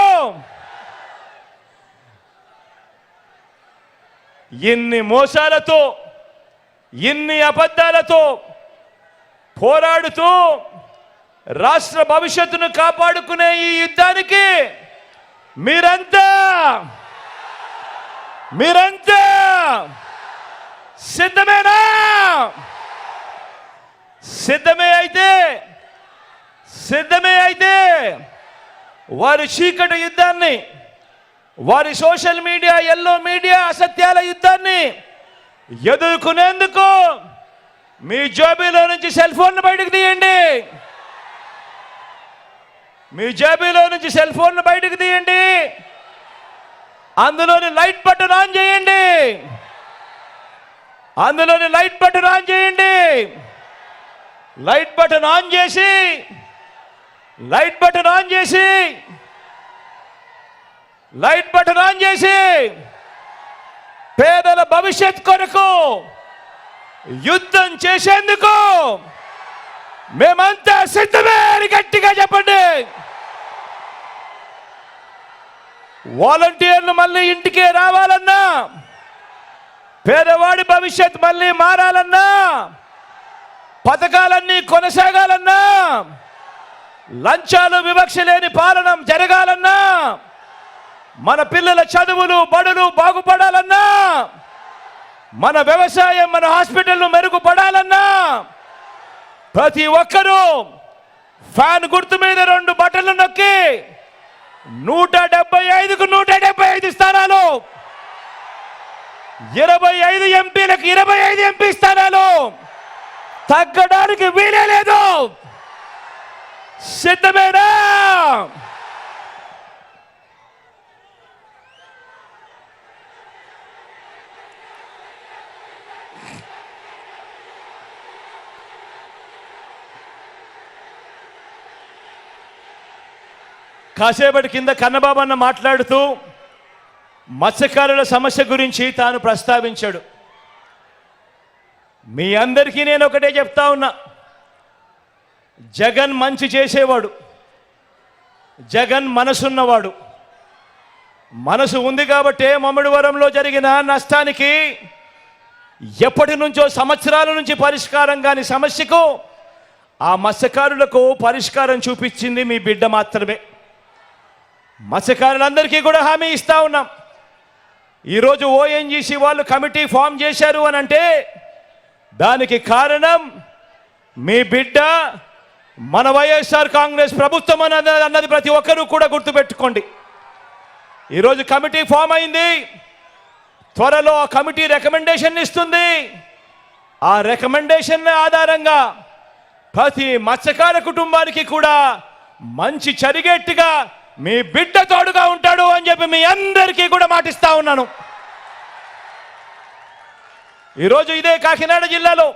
ఇన్ని మోసాలతో ఇన్ని అబద్ధాలతో పోరాడుతూ రాష్ట్ర భవిష్యత్తును కాపాడుకునే ఈ యుద్ధానికి మీరంతా సిద్ధమేనా? సిద్ధమే అయితే వారి చీకటి యుద్ధాన్ని, వారి సోషల్ మీడియా, ఎల్లో మీడియా అసత్యాల యుద్ధాన్ని ఎదుర్కొనేందుకు మీ జేబులో నుంచి సెల్ ఫోన్ బయటకు తీయండి. మీ జేబులో నుంచి సెల్ ఫోన్ బయటకు తీయండి. అందులోని లైట్ బటన్ ఆన్ చేయండి. లైట్ బటన్ ఆన్ చేసి పేదల భవిష్యత్ కొరకు యుద్ధం చేసేందుకు మేమంతా సిద్ధమే అని గట్టిగా చెప్పండి. వాలంటీర్లు మళ్ళీ ఇంటికి రావాలన్నా, పేదవాడి భవిష్యత్ మళ్ళీ మారాలన్నా, పథకాలన్నీ కొనసాగాలన్నా, లంచాలు వివక్ష లేని పాలన జరగాలన్నా, మన పిల్లల చదువులు బడులు బాగుపడాలన్నా, మన వ్యవసాయం మన హాస్పిటల్ మెరుగుపడాలన్నా ప్రతి ఒక్కరూ ఫ్యాన్ గుర్తు మీద 2 బటన్లు నొక్కి 175కు 175 స్థానాలు, 25 ఎంపీలకు 25 ఎంపీ స్థానాలు తగ్గడానికి వీలే లేదు. సిద్ధమేనా? కాసేపటి కింద కన్నబాబు అన్న మాట్లాడుతూ మత్స్యకారుల సమస్య గురించి తాను ప్రస్తావించాడు. మీ అందరికీ నేను ఒకటే చెప్తా ఉన్నా, జగన్ మంచి చేసేవాడు, జగన్ మనసున్నవాడు. మనసు ఉంది కాబట్టే మమ్మడివరంలో జరిగిన నష్టానికి ఎప్పటి నుంచో సంవత్సరాల నుంచి పరిష్కారం కాని సమస్యకు ఆ మత్స్యకారులకు పరిష్కారం చూపించింది మీ బిడ్డ మాత్రమే. మత్స్యకారులందరికీ కూడా హామీ ఇస్తా ఉన్నాం. ఈరోజు ఓఎన్జీసీ వాళ్ళు కమిటీ ఫామ్ చేశారు అని అంటే దానికి కారణం మీ బిడ్డ, మన వైఎస్ఆర్ కాంగ్రెస్ ప్రభుత్వం అన్నది ప్రతి ఒక్కరూ కూడా గుర్తుపెట్టుకోండి. ఈరోజు కమిటీ ఫామ్ అయింది. త్వరలో ఆ కమిటీ రికమెండేషన్ ఇస్తుంది. ఆ రికమెండేషన్ ఆధారంగా ప్రతి మత్స్యకార కుటుంబానికి కూడా మంచి జరిగేట్టుగా మీ బిడ్డ తోడుగా ఉంటాడు అని చెప్పి మీ అందరికీ కూడా మాటిస్తా ఉన్నాను. ఈరోజు ఇదే కాకినాడ జిల్లాలో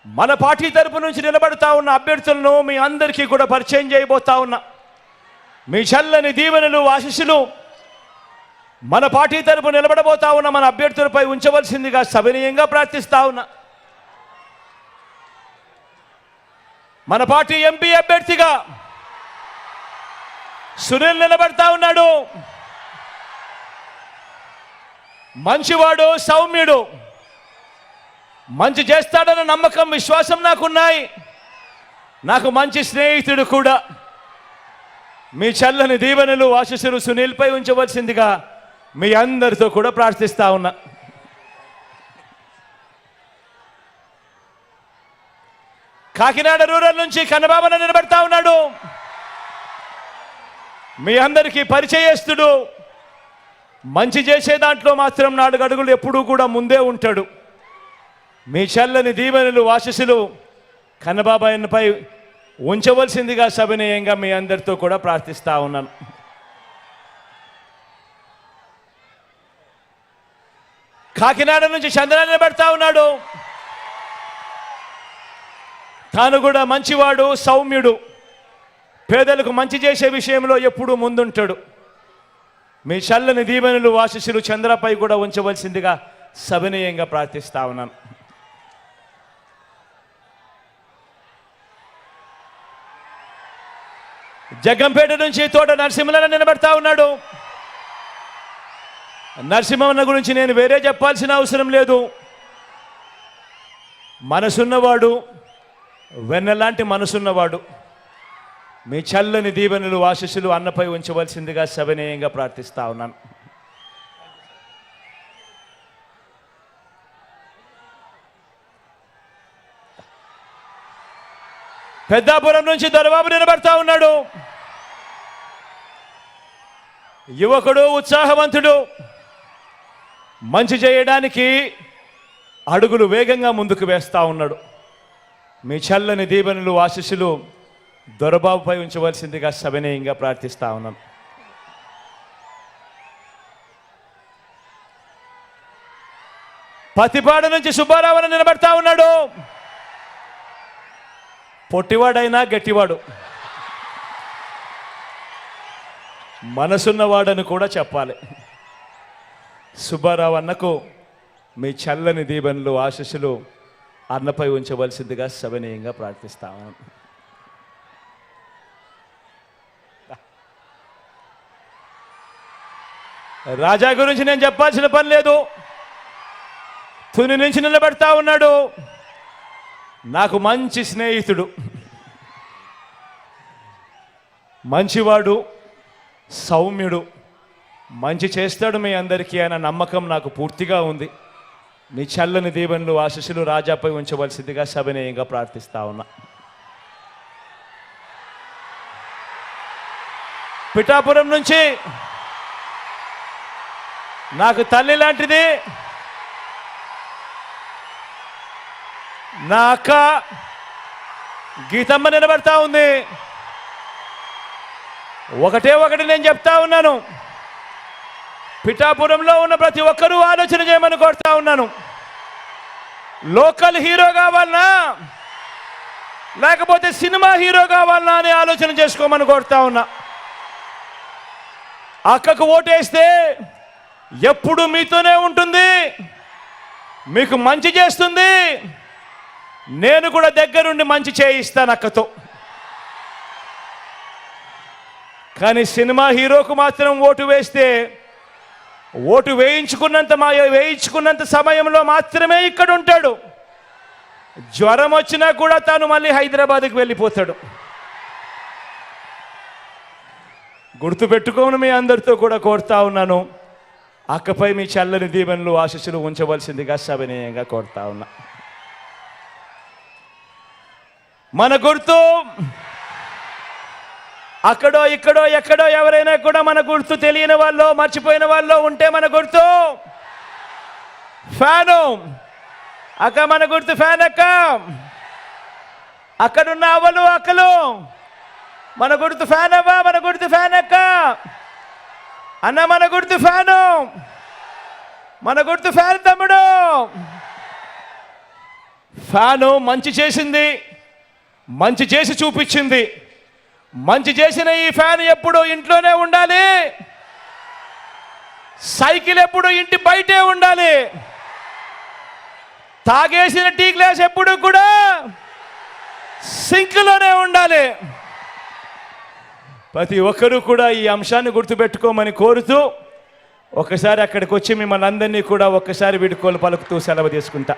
మన పార్టీ తరపు నుంచి నిలబడతా ఉన్న అభ్యర్థులను మీ అందరికీ కూడా పరిచయం చేయబోతా ఉన్నా. మీ చల్లని దీవెనలు ఆశీస్సులు మన పార్టీ తరపు నిలబడబోతా ఉన్న మన అభ్యర్థులపై ఉంచవలసిందిగా సవినయంగా ప్రార్థిస్తా ఉన్నా. మన పార్టీ ఎంపీ అభ్యర్థిగా సునీల్ నిలబడతా ఉన్నాడు. మంచివాడు, సౌమ్యుడు, మంచి చేస్తాడన్న నమ్మకం విశ్వాసం నాకున్నాయి. నాకు మంచి స్నేహితుడు కూడా. మీ చల్లని దీవెనలు ఆశీస్సులు సునీల్పై ఉంచవలసిందిగా మీ అందరితో కూడా ప్రార్థిస్తా ఉన్నా. కాకినాడ రూరల్ నుంచి కన్నబాబన నిలబడతా ఉన్నాడు. మీ అందరికీ పరిచయస్తుడు. మంచి చేసే దాంట్లో మాత్రం 4 అడుగులు ఎప్పుడూ కూడా ముందే ఉంటాడు. మీ చల్లని దీవెనలు ఆశీస్సులు కన్నబాబాయన్పై ఉంచవలసిందిగా సవినయంగా మీ అందరితో కూడా ప్రార్థిస్తా ఉన్నాను. కాకినాడ నుంచి చంద్ర నిలబడతా ఉన్నాడు. తాను కూడా మంచివాడు, సౌమ్యుడు, పేదలకు మంచి చేసే విషయంలో ఎప్పుడూ ముందుంటాడు. మీ చల్లని దీవెనలు ఆశీస్సులు చంద్రపై కూడా ఉంచవలసిందిగా సవినయంగా ప్రార్థిస్తా ఉన్నాను. జగ్గంపేట నుంచి తోట నరసింహల నిలబడతా ఉన్నాడు. నరసింహన్న గురించి నేను వేరే చెప్పాల్సిన అవసరం లేదు. మనసున్నవాడు, వెన్నలాంటి మనసున్నవాడు. మీ చల్లని దీవెనలు ఆశీస్సులు అన్నపై ఉంచవలసిందిగా సవినయంగా ప్రార్థిస్తా ఉన్నాను. పెద్దాపురం నుంచి దొరబాబు నిలబడతా ఉన్నాడు. యువకుడు, ఉత్సాహవంతుడు, మంచి చేయడానికి అడుగులు వేగంగా ముందుకు వేస్తా ఉన్నాడు. మీ చల్లని దీవెనలు ఆశీస్సులు దొరబాబుపై ఉంచవలసిందిగా సవినయంగా ప్రార్థిస్తా ఉన్నాను. పతిపాడ నుంచి సుబ్బారావు నిలబడతా ఉన్నాడు. పొట్టివాడైనా గట్టివాడు, మనసున్నవాడని కూడా చెప్పాలి. సుబ్బారావు అన్నకు మీ చల్లని దీవెనలు ఆశీస్సులు అన్నపై ఉంచవలసిందిగా సవినయంగా ప్రార్థిస్తాను. రాజా గురించి నేను చెప్పాల్సిన పని లేదు. తుని నుంచి నిలబెడతా ఉన్నాడు. నాకు మంచి స్నేహితుడు, మంచివాడు, సౌమ్యుడు, మంచి చేస్తాడు మీ అందరికీ అన్న నమ్మకం నాకు పూర్తిగా ఉంది. మీ చల్లని దీవెనలు ఆశీస్సులు రాజాపై ఉంచవలసిందిగా సవినయంగా ప్రార్థిస్తా ఉన్నా. పిఠాపురం నుంచి నాకు తల్లి లాంటిది నా అక్క గీతమ్మ నిలబడతా ఉంది. ఒకటి నేను చెప్తా ఉన్నాను. పిఠాపురంలో ఉన్న ప్రతి ఒక్కరూ ఆలోచన చేయమని కోరుతా ఉన్నాను. లోకల్ హీరో కావాలనా లేకపోతే సినిమా హీరో కావాలనా అని ఆలోచన చేసుకోమని కోరుతా ఉన్నా. అక్కకు ఓటేస్తే ఎప్పుడు మీతోనే ఉంటుంది, మీకు మంచి చేస్తుంది. నేను కూడా దగ్గరుండి మంచి చేయిస్తాను అక్కతో. కానీ సినిమా హీరోకు మాత్రం ఓటు వేస్తే ఓటు వేయించుకున్నంత సమయంలో మాత్రమే ఇక్కడ ఉంటాడు. జ్వరం వచ్చినా కూడా తాను మళ్ళీ హైదరాబాద్కి వెళ్ళిపోతాడు. గుర్తుపెట్టుకోమని మీ అందరితో కూడా కోరుతా ఉన్నాను. అక్కపై మీ చల్లని దీవెనలు ఆశీస్సులు ఉంచవలసిందిగా సవినయంగా కోరుతా ఉన్నా. మన గుర్తు అక్కడో ఇక్కడో ఎక్కడో ఎవరైనా కూడా మన గుర్తు తెలియని వాళ్ళు, మర్చిపోయిన వాళ్ళు ఉంటే మన గుర్తు ఫ్యాను. అక్క మన గుర్తు ఫ్యాన్. అక్క అక్కడున్న అవ్వలు అక్కలు మన గుర్తు ఫ్యాన్. అవ్వ మన గుర్తు ఫ్యాన్. అక్క అన్న మన గుర్తు ఫ్యాను. మన గుర్తు ఫ్యాన్. తమ్ముడు ఫ్యాను మంచి చేసింది, మంచి చేసి చూపించింది. మంచి చేసిన ఈ ఫ్యాన్ ఎప్పుడు ఇంట్లోనే ఉండాలి, సైకిల్ ఎప్పుడు ఇంటి బయటే ఉండాలి, తాగేసిన టీ గ్లాస్ ఎప్పుడు కూడా సింక్లోనే ఉండాలి. ప్రతి ఒక్కరూ కూడా ఈ అంశాన్ని గుర్తుపెట్టుకోమని కోరుతూ ఒకసారి అక్కడికి వచ్చి మిమ్మల్ని అందరినీ కూడా ఒక్కసారి వీడుకోలు పలుకుతూ సెలవు తీసుకుంటా.